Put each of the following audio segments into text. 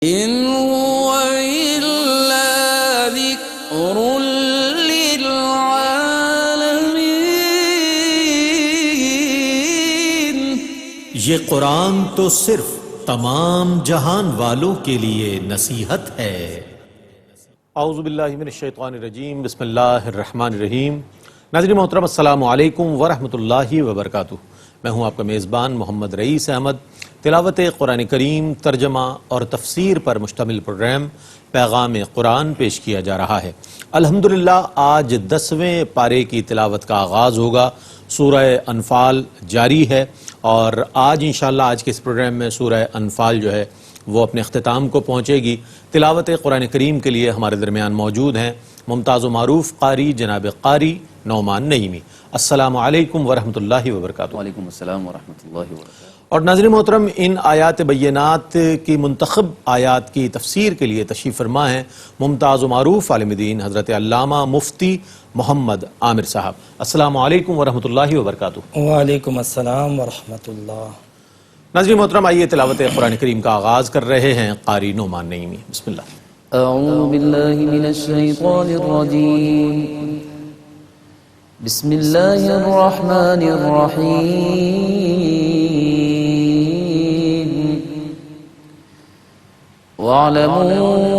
إن هو إلا ذكر للعالمين۔ یہ قرآن تو صرف تمام جہان والوں کے لیے نصیحت ہے۔ اعوذ باللہ من الشیطان الرجیم، بسم اللہ الرحمن الرحیم۔ ناظرین محترم، السلام علیکم ورحمۃ اللہ وبرکاتہ۔ میں ہوں آپ کا میزبان محمد رئیس احمد۔ تلاوت قرآن کریم، ترجمہ اور تفسیر پر مشتمل پروگرام پیغام قرآن پیش کیا جا رہا ہے۔ الحمدللہ آج 10ویں پارے کی تلاوت کا آغاز ہوگا۔ سورہ انفال جاری ہے اور آج انشاءاللہ آج کے اس پروگرام میں سورہ انفال جو ہے وہ اپنے اختتام کو پہنچے گی۔ تلاوت قرآن کریم کے لیے ہمارے درمیان موجود ہیں ممتاز و معروف قاری جناب قاری نعمان نعیمی۔ السلام علیکم ورحمۃ اللہ وبرکاتہ۔ وعلیکم السلام ورحمۃ اللہ وبرکاتہ۔ اور ناظرین محترم، ان آیات بینات کی منتخب آیات کی تفسیر کے لیے تشریف فرما ہیں ممتاز و معروف عالم دین حضرت علامہ مفتی محمد عامر صاحب۔ السلام علیکم ورحمۃ اللہ وبرکاتہ۔ وعلیکم السلام ورحمۃ اللہ۔ ناظرین محترم، آئیے تلاوت قرآن کریم کا آغاز کر رہے ہیں قاری نعمان نعیمی۔ بسم اللہ۔ اعوذ باللہ من الشیطان الرجیم، بسم اللہ الرحمن الرحیم۔ وَاعْلَمُوا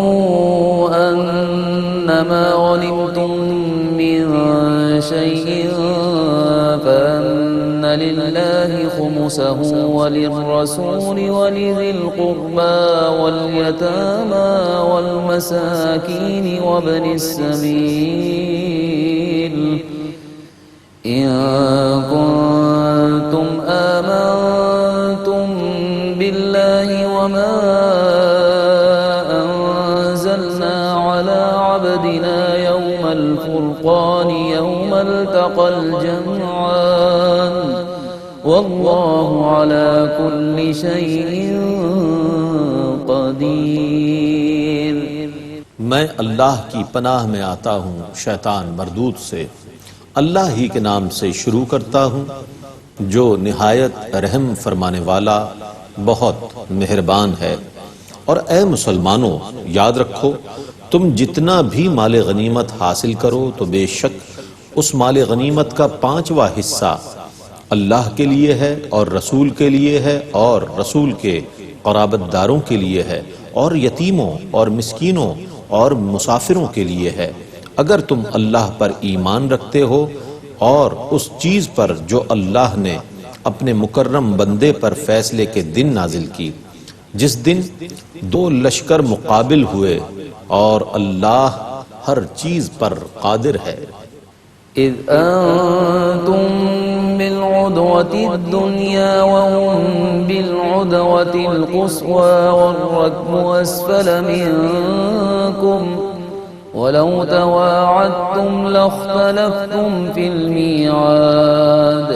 أَنَّمَا غَنِمْتُم مِّن شَيْءٍ فَأَنَّ لِلَّهِ خُمُسَهُ وَلِلرَّسُولِ وَلِذِي الْقُرْبَى وَالْيَتَامَى وَالْمَسَاكِينِ وَابْنِ السَّبِيلِ إِن كُنتُمْ آمنتم بِاللَّهِ وَمَا أَنزَلْنَا عَلَى عَبْدِنَا يَوْمَ الْفُرْقَانِ يَوْمَ الْتَقَى الْجَمْعَانِ وَاللَّهُ عَلَى كُلِّ شَيْءٍ قَدِيرٌ۔ میں اللہ کی پناہ میں آتا ہوں شیطان مردود سے۔ اللہ ہی کے نام سے شروع کرتا ہوں جو نہایت رحم فرمانے والا بہت مہربان ہے۔ اور اے مسلمانوں، یاد رکھو تم جتنا بھی مال غنیمت حاصل کرو تو بے شک اس مال غنیمت کا 5واں حصہ اللہ کے لیے ہے اور رسول کے لیے ہے اور رسول کے قرابت داروں کے لیے ہے اور یتیموں اور مسکینوں اور مسافروں کے لیے ہے، اگر تم اللہ پر ایمان رکھتے ہو اور اس چیز پر جو اللہ نے اپنے مکرم بندے پر فیصلے کے دن نازل کی، جس دن 2 لشکر مقابل ہوئے اور اللہ ہر چیز پر قادر ہے۔ اذ انتم بالعدوة الدنيا وهم بالعدوة القصوى والركب اسفل منكم ولو تواعدتم لاختلفتم في الميعاد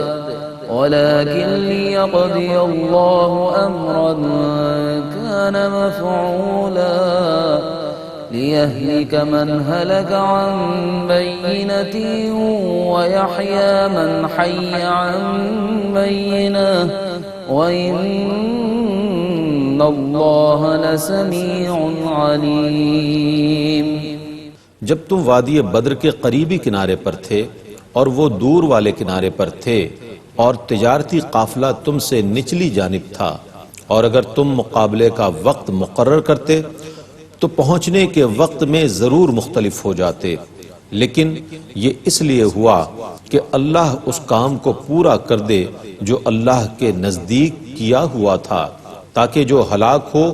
ولكن ليقضي الله أمرا كان مفعولا ليهلك من هلك عن بينة ويحيى من حي عن بينة وإن الله لسميع عليم۔ جب تم وادی بدر کے قریبی کنارے پر تھے اور وہ دور والے کنارے پر تھے اور تجارتی قافلہ تم سے نچلی جانب تھا، اور اگر تم مقابلے کا وقت مقرر کرتے تو پہنچنے کے وقت میں ضرور مختلف ہو جاتے، لیکن یہ اس لیے ہوا کہ اللہ اس کام کو پورا کر دے جو اللہ کے نزدیک کیا ہوا تھا، تاکہ جو ہلاک ہو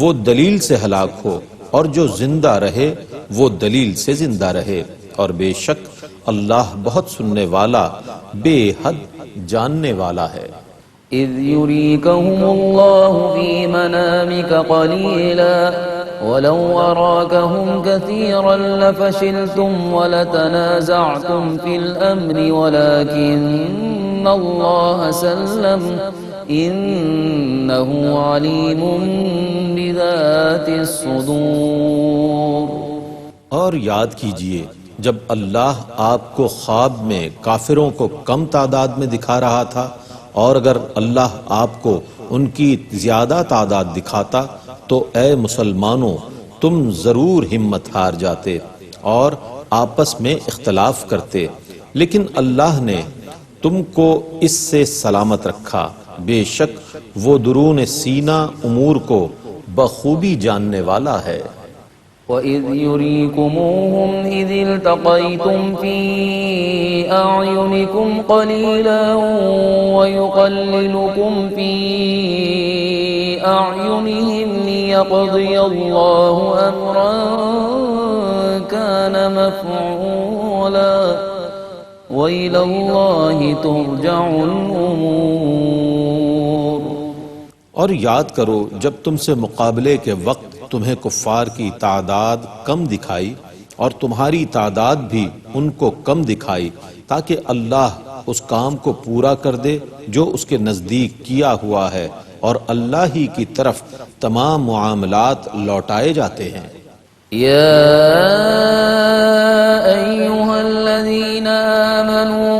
وہ دلیل سے ہلاک ہو اور جو زندہ رہے وہ دلیل سے زندہ رہے، اور بے شک اللہ بہت سننے والا بے حد جاننے والا ہے۔ اذ يريكهم الله في منامك قليلا ولو أراكهم كثيرا لفشلتم ولتنازعتم في الأمر ولكن الله سلم إنه عليم بذات الصدور۔ اور یاد کیجئے جب اللہ آپ کو خواب میں کافروں کو کم تعداد میں دکھا رہا تھا اور اگر اللہ آپ کو ان کی زیادہ تعداد دکھاتا تو اے مسلمانوں تم ضرور ہمت ہار جاتے اور آپس میں اختلاف کرتے، لیکن اللہ نے تم کو اس سے سلامت رکھا، بے شک وہ درون سینہ امور کو بخوبی جاننے والا ہے۔ وَإِذْ يُرِيكُمُوهُمْ إِذِ الْتَقَيْتُمْ فِي أَعْيُنِكُمْ قَلِيلًا وَيُقَلِّلُكُمْ فِي أَعْيُنِهِمْ لِيَقْضِيَ اللَّهُ أَمْرًا كَانَ مَفْعُولًا وَإِلَى اللَّهِ تُرْجَعُ الْأُمُورُ۔ اور یاد کرو جب تم سے مقابلے کے وقت تمہیں کفار کی تعداد کم دکھائی اور تمہاری تعداد بھی ان کو کم دکھائی، تاکہ اللہ اس کام کو پورا کر دے جو اس کے نزدیک کیا ہوا ہے، اور اللہ ہی کی طرف تمام معاملات لوٹائے جاتے ہیں۔ یا ایھا الذین آمنوا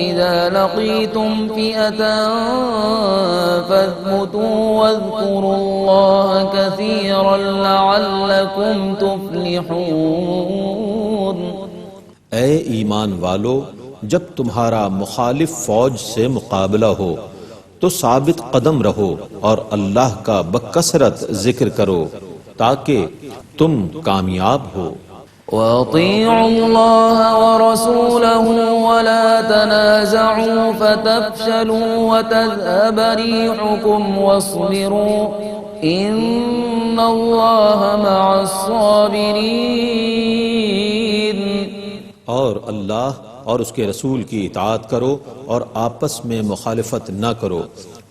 اذا لقیتم فئة فاثبتوا واذکروا اللہ کثیرا لعلکم تفلحون۔ اے ایمان والو، جب تمہارا مخالف فوج سے مقابلہ ہو تو ثابت قدم رہو اور اللہ کا بکثرت ذکر کرو تاکہ تم کامیاب ہو۔ وَأَطِيعُوا اللَّهَ وَرَسُولَهُ وَلَا تَنَازَعُوا فَتَفْشَلُوا وَتَذْهَبَ رِيحُكُمْ وَاصْبِرُوا إِنَّ اللَّهَ مَعَ الصَّابِرِينَ۔ اور اللہ اور اس کے رسول کی اطاعت کرو اور آپس میں مخالفت نہ کرو،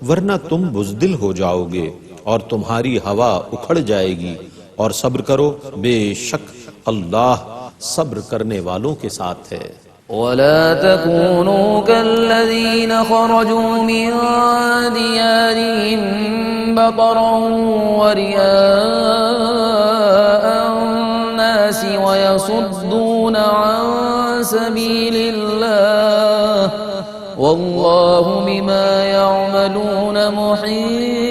ورنہ تم بزدل ہو جاؤ گے اور تمہاری ہوا اکھڑ جائے گی، اور صبر کرو، بے شک اللہ صبر کرنے والوں کے ساتھ ہے۔ وَلَا تَكُونُوا كَالَّذِينَ خَرَجُوا مِن دِيَارِهِم بَطَرًا وَرِئَاءَ النَّاسِ وَيَصُدُّونَ عَن سَبِيلِ اللَّهِ وَاللَّهُ بِمَا يَعْمَلُونَ مُحِيطٌ۔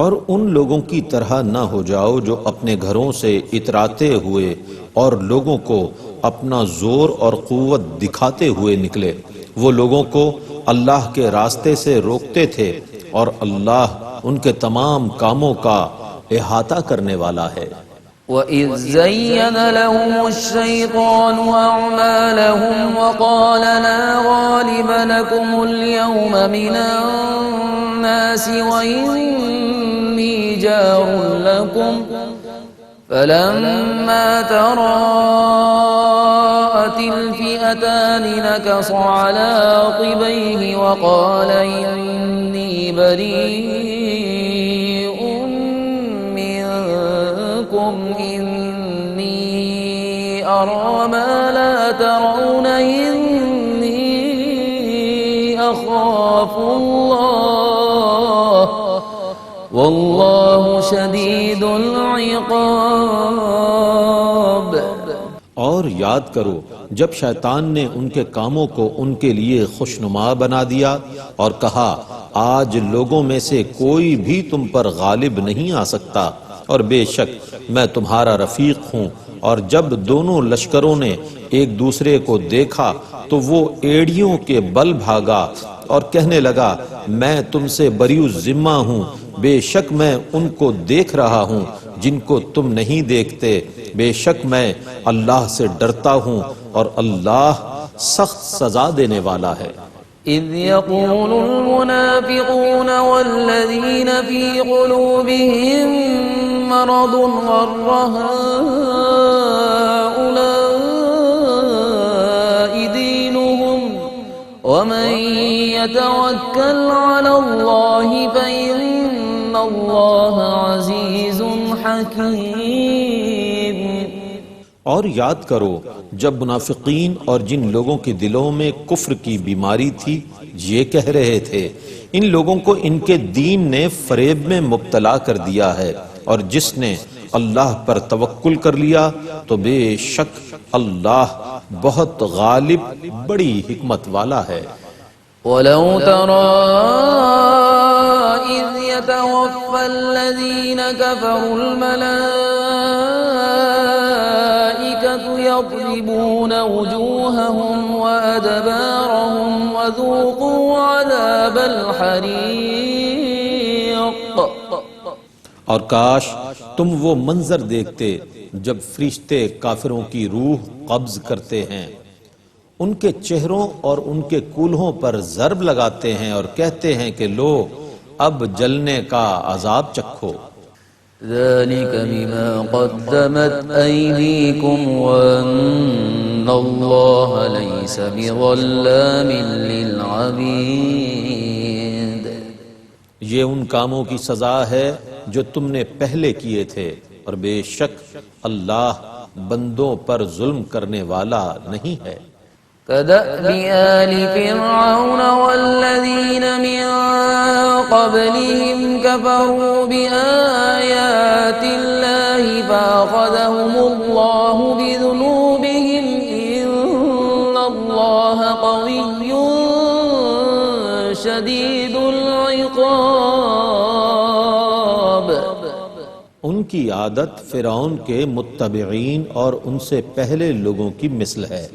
اور ان لوگوں کی طرح نہ ہو جاؤ جو اپنے گھروں سے اتراتے ہوئے اور لوگوں کو اپنا زور اور قوت دکھاتے ہوئے نکلے، وہ لوگوں کو اللہ کے راستے سے روکتے تھے، اور اللہ ان کے تمام کاموں کا احاطہ کرنے والا ہے۔ وَإِذْ زَيَّنَ لَهُمُ الشَّيْطَانُ أَعْمَالَهُمْ وَقَالَ لَا غَالِبَ لَكُمُ الْيَوْمَ مِنَ النَّاسِ وَإِنِّي جَارٌ لَكُمْ فَلَمَّا تَرَاءَتِ الْفِئَتَانِ نَكَصَ عَلَى عَقِبَيْهِ وَقَالَ إِنِّي بَرِيءٌ مِّنكُمْ إِنِّي أَرَى مَا لَا تَرَوْنَ إِنِّي أَخَافُ اللَّهَ وَاللَّهُ شَدِيدُ الْعِقَابِ۔ اور یاد کرو جب شیطان نے ان کے کاموں کو ان کے لیے خوشنما بنا دیا اور کہا آج لوگوں میں سے کوئی بھی تم پر غالب نہیں آ سکتا، اور بے شک میں تمہارا رفیق ہوں، اور جب دونوں لشکروں نے ایک دوسرے کو دیکھا تو وہ ایڑیوں کے بل بھاگا اور کہنے لگا میں تم سے بری الذمہ ہوں، بے شک میں ان کو دیکھ رہا ہوں جن کو تم نہیں دیکھتے، بے شک میں اللہ سے ڈرتا ہوں اور اللہ سخت سزا دینے والا ہے۔ إذ يقول المنافقون والذين في قلوبهم مرض غر هؤلاء دينهم ومن يتوكل على الله فإن الله عزيز حكيم۔ اور یاد کرو جب منافقین اور جن لوگوں کے دلوں میں کفر کی بیماری تھی یہ کہہ رہے تھے ان لوگوں کو ان کے دین نے فریب میں مبتلا کر دیا ہے، اور جس نے اللہ پر توکل کر لیا تو بے شک اللہ بہت غالب بڑی حکمت والا ہے۔ وَلَوْ تَرَى إِذْ يَتَوَفَّى الَّذِينَ كَفَرُوا الْمَلَائِكَةُ يَضْرِبُونَ وُجُوهَهُمْ وَأَدْبَارَهُمْ وَذُوقُوا عَذَابَ الْحَرِيقِ۔ اور کاش تم وہ منظر دیکھتے جب فرشتے کافروں کی روح قبض کرتے ہیں، ان کے چہروں اور ان کے کولہوں پر ضرب لگاتے ہیں اور کہتے ہیں کہ لو اب جلنے کا عذاب چکھو۔ ذَلِكَ بِمَا قَدَّمَتْ أَيْدِيكُمْ وَأَنَّ اللَّهَ لَيْسَ بِظَلَّامٍ لِّلْعَبِيدِ۔ یہ ان کاموں کی سزا ہے جو تم نے پہلے کیے تھے، اور بے شک اللہ بندوں پر ظلم کرنے والا نہیں ہے۔ كدأب آل فرعون والذين من قبلهم كفروا بآيات الله فأخذهم الله بذنوبهم إن الله قوي شديد العقاب۔ ان کی عادت فرعون کے متبعین اور ان سے پہلے لوگوں کی مثل ہے،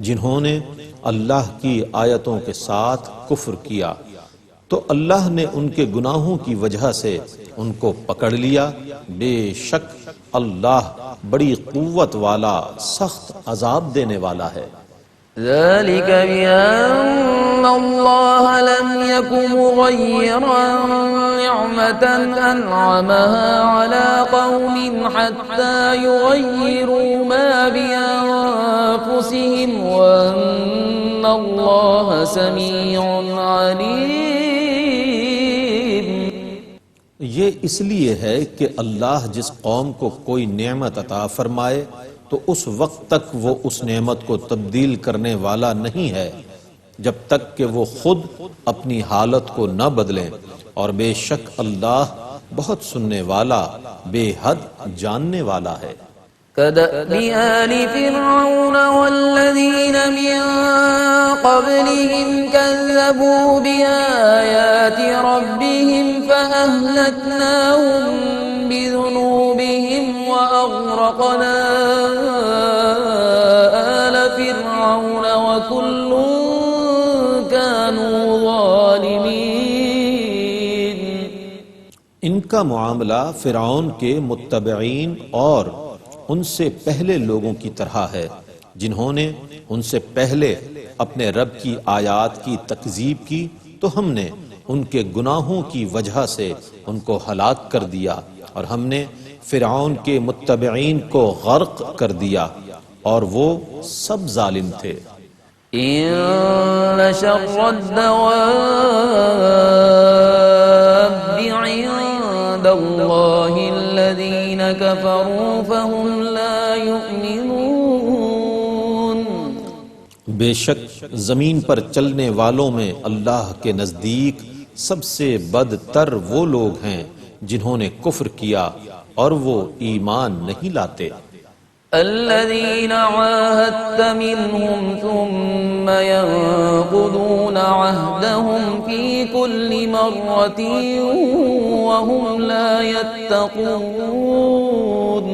جنہوں نے اللہ کی آیتوں کے ساتھ کفر کیا تو اللہ نے ان کے گناہوں کی وجہ سے ان کو پکڑ لیا۔ بے شک اللہ بڑی قوت والا سخت عذاب دینے والا ہے۔ ذلك بأن الله لم يكن مغيرا نعمة أنعمها على قوم حتى يغيروا ما بأنفسهم وأن الله سميع عليم۔ یہ اس لیے ہے کہ اللہ جس قوم کو کوئی نعمت عطا فرمائے تو اس وقت تک وہ اس نعمت کو تبدیل کرنے والا نہیں ہے جب تک کہ وہ خود اپنی حالت کو نہ بدلیں، اور بے شک اللہ بہت سننے والا بے حد جاننے والا ہے۔ كدأب آل فرعون والذين من قبلهم كذبوا بآيات ربهم فأهلكناهم بذنوبهم وأغرقنا آل فرعون وكل كانوا ظالمين۔ ان کا معاملہ فرعون کے متبعین اور ان سے پہلے لوگوں کی طرح ہے جنہوں نے ان سے پہلے اپنے رب کی آیات کی تکذیب کی تو ہم نے ان کے گناہوں کی وجہ سے ان کو ہلاک کر دیا، اور ہم نے فرعون کے متبعین کو غرق کر دیا اور وہ سب ظالم تھے۔ إن شر الدواب عند الله الذين كفروا فهم لا يؤمنون۔ بے شک زمین پر چلنے والوں میں اللہ کے نزدیک سب سے بدتر وہ لوگ ہیں جنہوں نے کفر کیا اور وہ ایمان نہیں لاتے۔ الذين عاهدت منهم ثم ينقضون عهدهم في كل مرة وهم لا يتقون۔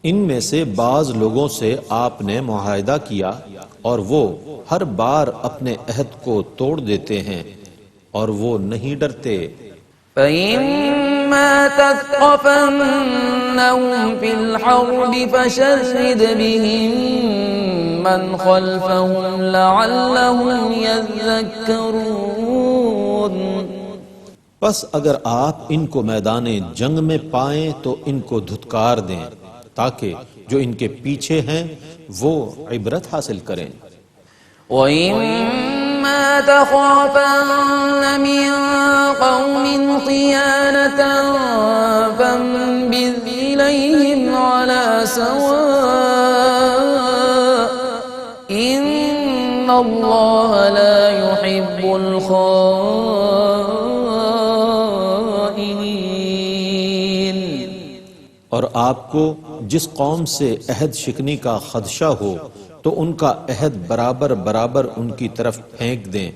ان میں سے بعض لوگوں سے آپ نے معاہدہ کیا اور وہ ہر بار اپنے عہد کو توڑ دیتے ہیں اور وہ نہیں ڈرتے۔ فَإِمَّا تَثْقَفَنَّهُمْ فِي الْحَرْبِ فَشَرِّدْ بِهِمْ مَنْ خَلْفَهُمْ لَعَلَّهُمْ يَذَّكَّرُونَ۔ پس اگر آپ ان کو میدان جنگ میں پائیں تو ان کو دھتکار دیں تاکہ جو ان کے پیچھے ہیں وہ عبرت حاصل کریں۔ وَإِمَّا تَخَافَنَّ مِن قَوْمٍ خِيَانَةً فَانبِذْ إِلَيْهِمْ عَلَى سَوَاءٍ إِنَّ اللَّهَ لَا يُحِبُّ الْخَائِنِينَ۔ اور آپ کو جس قوم سے عہد شکنی کا خدشہ ہو تو ان کا عہد برابر برابر ان کی طرف پھینک دیں،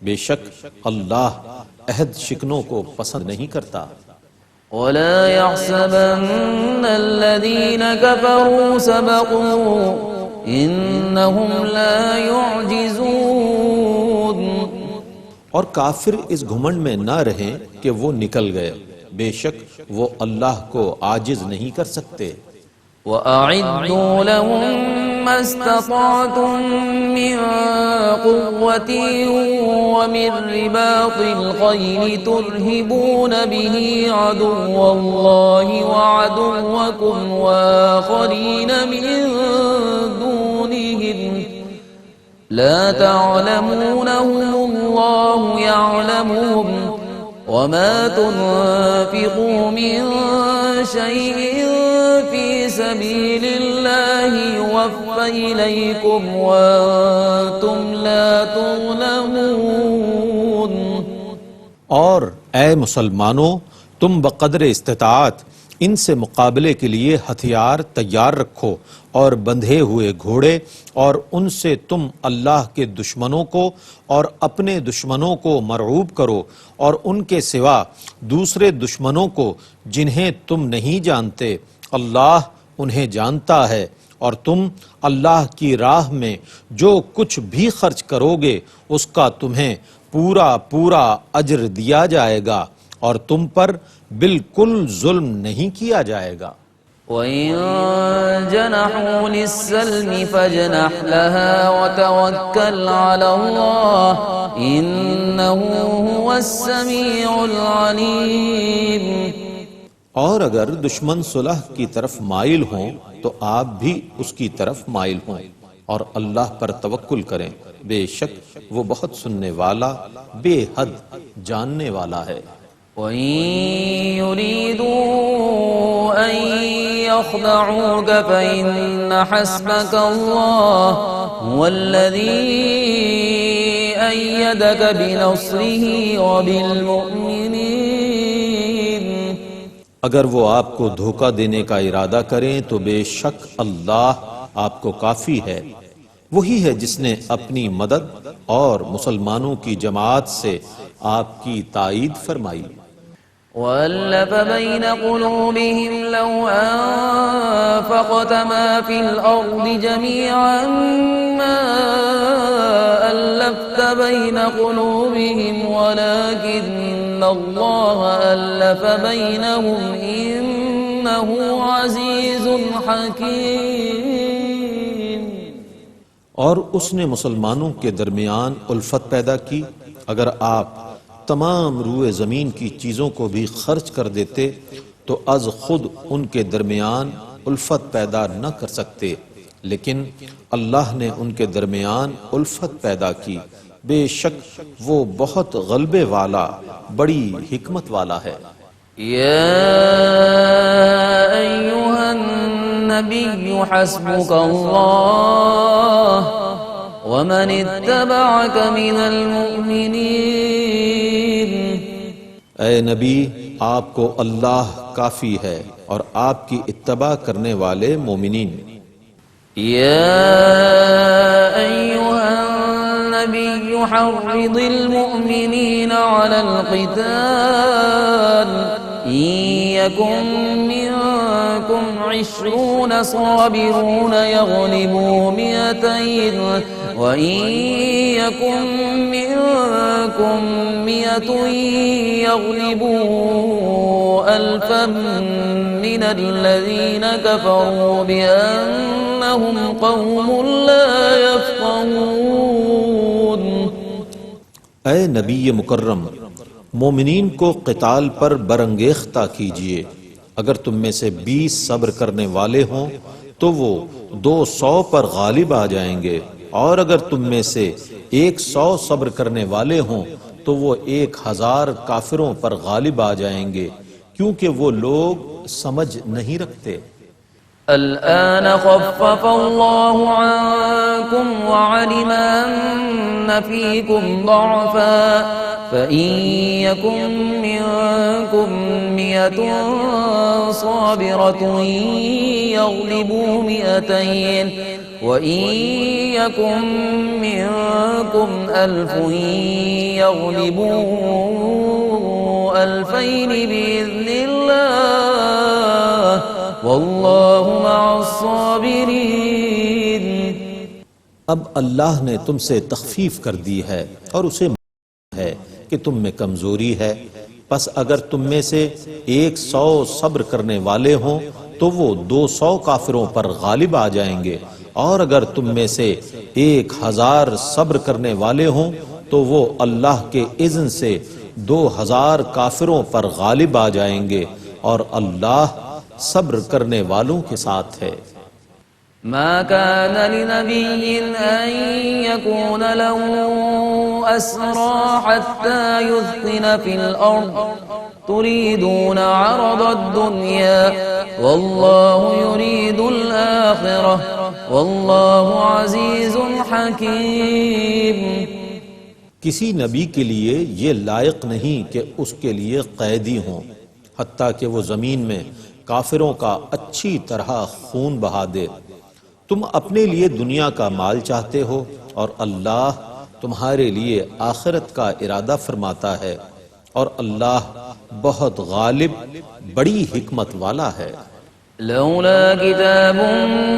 بے شک اللہ عہد شکنوں کو پسند نہیں کرتا۔ ولا يحسبن الذين كفروا سبقوا إنهم لا يعجزون۔ اور کافر اس گھمنڈ میں نہ رہیں کہ وہ نکل گئے، بے شک وہ اللہ کو عاجز نہیں کر سکتے۔ وَأَعِدُّوا لَهُم مَّا اسْتَطَعْتُم مِّن قُوَّةٍ وَمِن رِّبَاطِ الْخَيْلِ تُرْهِبُونَ بِهِ عَدُوَّ اللَّهِ وَعَدُوَّكُمْ وَآخَرِينَ مِن دُونِهِمْ لَا تَعْلَمُونَهُمُ اللَّهُ يَعْلَمُهُمْ وَمَا تُنفِقُوا مِن شَيْءٍ فِي سَبِيلِ اللَّهِ يُوَفَّ إِلَيْكُمْ وَأَنتُمْ لَا تُظْلَمُونَ۔ اور اے مسلمانوں، تم بقدر استطاعت ان سے مقابلے کے لیے ہتھیار تیار رکھو اور بندھے ہوئے گھوڑے، اور ان سے تم اللہ کے دشمنوں کو اور اپنے دشمنوں کو مرعوب کرو، اور ان کے سوا دوسرے دشمنوں کو جنہیں تم نہیں جانتے، اللہ انہیں جانتا ہے۔ اور تم اللہ کی راہ میں جو کچھ بھی خرچ کرو گے اس کا تمہیں پورا پورا اجر دیا جائے گا، اور تم پر بالکل ظلم نہیں کیا جائے گا۔ وَإِن جَنَحُوا لِلسَّلْمِ فَاجْنَحْ لَهَا وَتَوَكَّلْ عَلَى اللَّهِ إِنَّهُ هُوَ السَّمِيعُ الْعَلِيمُ۔ اور اگر دشمن صلح کی طرف مائل ہوں تو آپ بھی اس کی طرف مائل ہوں، اور اللہ پر توکل کریں، بے شک وہ بہت سننے والا، بے حد جاننے والا ہے۔ وَإِن يُرِيدُوا أَن يَخْدَعُوكَ فَإِنَّ حَسْبَكَ اللَّهُ هُوَ الَّذِي أَيَّدَكَ بِنَصْرِهِ وَبِالْمُؤْمِنِينَ۔ اگر وہ آپ کو دھوکہ دینے کا ارادہ کریں تو بے شک اللہ آپ کو کافی ہے، وہی ہے جس نے اپنی مدد اور مسلمانوں کی جماعت سے آپ کی تائید فرمائی۔ وَأَلَّفَ بَيْنَ قُلُوبِهِمْ لَوْ أَنفَقْتَ مَا فِي الْأَرْضِ جَمِيعًا مَا أَلَّفْتَ بَيْنَ قُلُوبِهِمْ وَلَكِنَّ اللَّهَ أَلَّفَ بَيْنَهُمْ إِنَّهُ عَزِيزٌ حَكِيمٌ۔ اور اس نے مسلمانوں کے درمیان الفت پیدا کی، اگر آپ تمام روئے زمین کی چیزوں کو بھی خرچ کر دیتے تو از خود ان کے درمیان الفت پیدا نہ کر سکتے، لیکن اللہ نے ان کے درمیان الفت پیدا کی، بے شک وہ بہت غلبے والا، بڑی حکمت والا ہے۔ یا ایھا النبی حسبک اللہ ومن اتبعک من المؤمنین۔ اے نبی، آپ کو اللہ کافی ہے اور آپ کی اتباع کرنے والے مومنین۔ یا ایھا النبی حرض المؤمنین علی القتال إن يكن منكم 20 صابرون يغلبوا 200 وإن يكن منكم 100 يغلبوا 1000 من الذين كفروا بأنهم قوم لا يفقهون۔ اے نبی مکرم، مومنین کو قتال پر برانگیختہ کیجئے، اگر تم میں سے 20 صبر کرنے والے ہوں تو وہ 200 پر غالب آ جائیں گے، اور اگر تم میں سے 100 صبر کرنے والے ہوں تو وہ 1000 کافروں پر غالب آ جائیں گے، کیونکہ وہ لوگ سمجھ نہیں رکھتے۔ الآن خفف الله عنكم وعلم أن فيكم ضعفا فإن يكن منكم 100 صابرة يغلبوا 200 وإن يكن منكم 1000 يغلبوا 2000 بإذن الله واللہ مع الصابرین۔ اب اللہ نے تم سے تخفیف کر دی ہے اور اسے ہے کہ تم میں کمزوری ہے، پس اگر تم میں سے 100 صبر کرنے والے ہوں تو وہ 200 کافروں پر غالب آ جائیں گے، اور اگر تم میں سے 1000 صبر کرنے والے ہوں تو وہ اللہ کے اذن سے 2000 کافروں پر غالب آ جائیں گے، اور اللہ صبر کرنے والوں کے ساتھ ہے۔ ما كان لنبي أن يكون له أسرى حتى يثخن في الأرض تريدون عرض الدنيا والله يريد الآخرة والله عزيز حكيم۔ کسی نبی کے لیے یہ لائق نہیں کہ اس کے لیے قیدی ہوں حتیٰ کہ وہ زمین میں کافروں کا اچھی طرح خون بہا دے۔ تم اپنے لیے دنیا کا مال چاہتے ہو اور اللہ تمہارے لیے آخرت کا ارادہ فرماتا ہے، اور اللہ بہت غالب بڑی حکمت والا ہے۔ لولا كتاب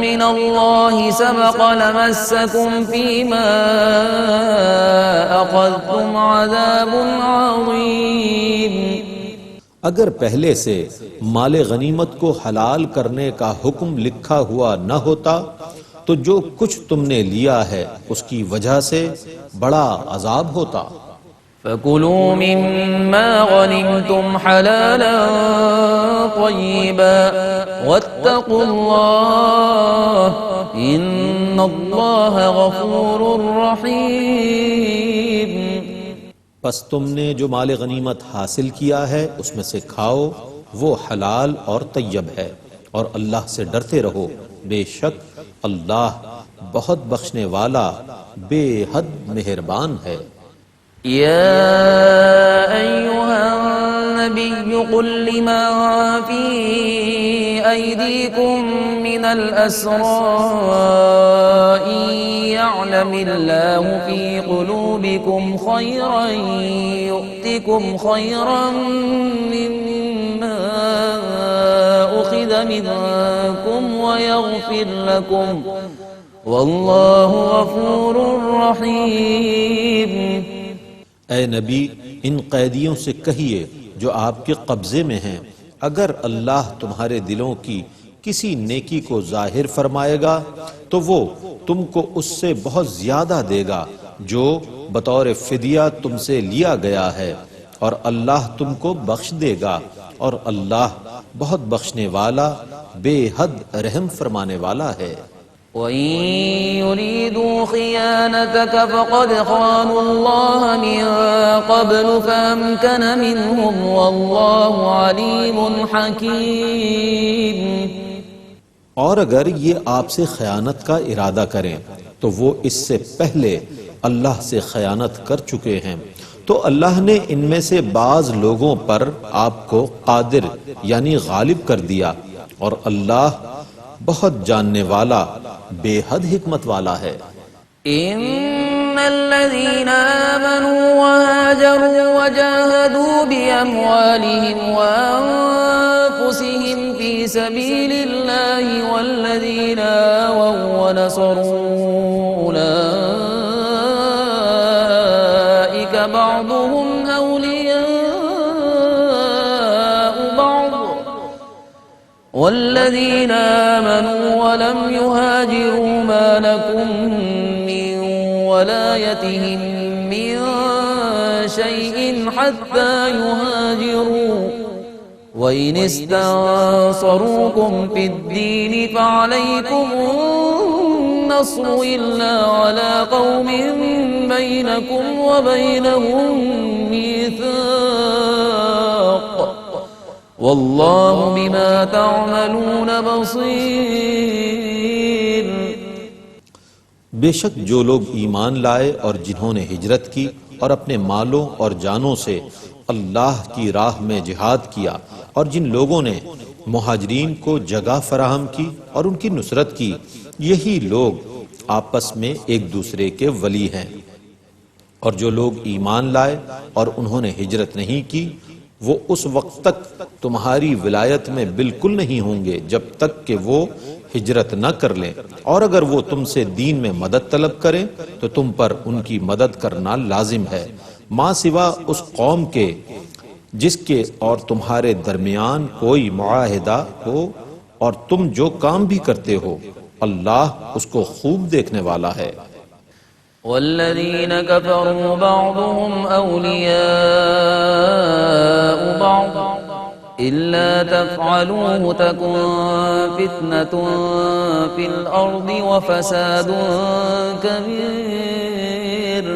من الله سبق لمسكم فيما أخذتم عذاب عظيم۔ اگر پہلے سے مال غنیمت کو حلال کرنے کا حکم لکھا ہوا نہ ہوتا تو جو کچھ تم نے لیا ہے اس کی وجہ سے بڑا عذاب ہوتا۔ فَكُلُوا مِمَّا غَنِمْتُمْ حَلَالًا طَيِّبًا وَاتَّقُوا اللَّهَ إِنَّ اللَّهَ غَفُورٌ رَحِيمٌ۔ پس تم نے جو مال غنیمت حاصل کیا ہے اس میں سے کھاؤ، وہ حلال اور طیب ہے، اور اللہ سے ڈرتے رہو، بے شک اللہ بہت بخشنے والا بے حد مہربان ہے۔ یا ایہا النبی قل لمن فی ایدیکم من الاسراء يعلم اللہ فی قلوبکم خیرا یؤتکم خیرا مما اخذ منکم ویغفر لکم واللہ غفور رحیم۔ اے نبی، ان قیدیوں سے کہیے جو آپ کے قبضے میں ہیں، اگر اللہ تمہارے دلوں کی کسی نیکی کو ظاہر فرمائے گا تو وہ تم کو اس سے بہت زیادہ دے گا جو بطور فدیہ تم سے لیا گیا ہے، اور اللہ تم کو بخش دے گا، اور اللہ بہت بخشنے والا بے حد رحم فرمانے والا ہے۔ وَإِن يُرِيدُوا خِيَانَتَكَ فَقَدْ خَانُوا اللَّهَ مِن قَبْلُ فَأَمْكَنَ مِنْهُمْ وَاللَّهُ عَلِيمٌ حَكِيمٌ۔ اور اگر یہ آپ سے خیانت کا ارادہ کریں تو وہ اس سے پہلے اللہ سے خیانت کر چکے ہیں، تو اللہ نے ان میں سے بعض لوگوں پر آپ کو قادر یعنی غالب کر دیا، اور اللہ بہت جاننے والا بے حد حکمت والا ہے۔ ان الذين آمنوا وهاجروا وجاهدوا بأموالهم وأنفسهم في سبيل الله والذين آووا ونصروا أولئك بعضهم أولياء بعض والذين آمنوا ولم يهاجروا ما لكم من ولايتهم من شيء حتى يهاجروا وإن استنصروكم في الدين فعليكم النصر إلا على قوم بينكم وبينهم ميثاق واللہ بما تعملون بصیر۔ بے شک جو لوگ ایمان لائے اور جنہوں نے ہجرت کی اور اپنے مالوں اور جانوں سے اللہ کی راہ میں جہاد کیا، اور جن لوگوں نے مہاجرین کو جگہ فراہم کی اور ان کی نصرت کی، یہی لوگ آپس میں ایک دوسرے کے ولی ہیں۔ اور جو لوگ ایمان لائے اور انہوں نے ہجرت نہیں کی، وہ اس وقت تک تمہاری ولایت میں بالکل نہیں ہوں گے جب تک کہ وہ ہجرت نہ کر لیں، اور اگر وہ تم سے دین میں مدد طلب کریں تو تم پر ان کی مدد کرنا لازم ہے، ماں سوا اس قوم کے جس کے اور تمہارے درمیان کوئی معاہدہ ہو، اور تم جو کام بھی کرتے ہو اللہ اس کو خوب دیکھنے والا ہے۔ والذین کفروا بعضهم اولیاء بعض الا تفعلوه تکن فتنة فی الارض وفساد کبیر۔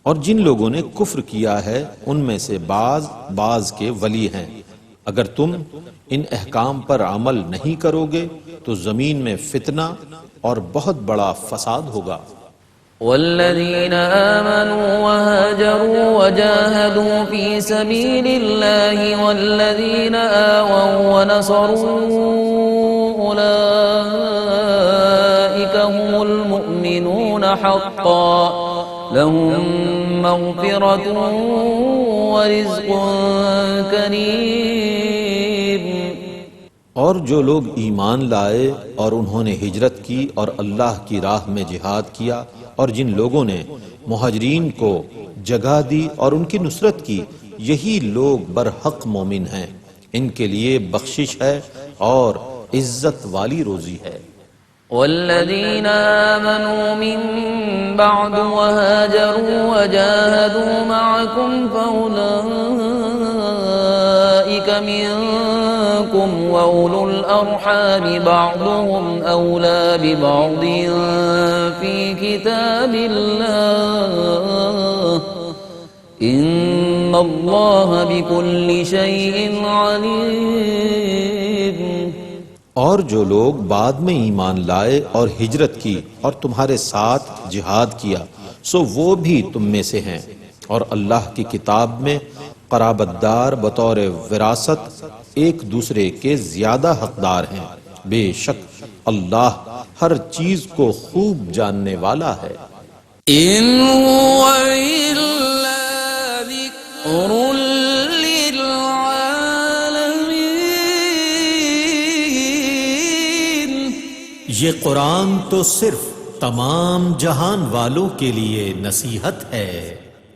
اور جن لوگوں نے کفر کیا ہے ان میں سے بعض کے ولی ہیں، اگر تم ان احکام پر عمل نہیں کرو گے تو زمین میں فتنہ اور بہت بڑا فساد ہوگا۔ والذین آمنوا وهاجروا وجاهدوا في سبيل الله والذین آووا ونصروا أولئك هم المؤمنون حقا لهم مغفرة ورزق کریم۔ اور جو لوگ ایمان لائے اور انہوں نے ہجرت کی اور اللہ کی راہ میں جہاد کیا، اور جن لوگوں نے مہاجرین کو جگہ دی اور ان کی نصرت کی، یہی لوگ برحق مومن ہیں، ان کے لیے بخشش ہے اور عزت والی روزی ہے۔ والذین آمنوا من بعد وهاجروا وجاهدوا معكم فأولئك منكم وأولو الأرحام بعضهم أولى ببعض في كتاب الله إن الله بكل شيء عليم۔ اور جو لوگ بعد میں ایمان لائے اور ہجرت کی اور تمہارے ساتھ جہاد کیا سو وہ بھی تم میں سے ہیں، اور اللہ کی کتاب میں قرابت دار بطور وراثت ایک دوسرے کے زیادہ حقدار ہیں، بے شک اللہ ہر چیز کو خوب جاننے والا ہے۔ إن هو إلا ذكر للعالمين۔ یہ قرآن تو صرف تمام جہان والوں کے لیے نصیحت ہے۔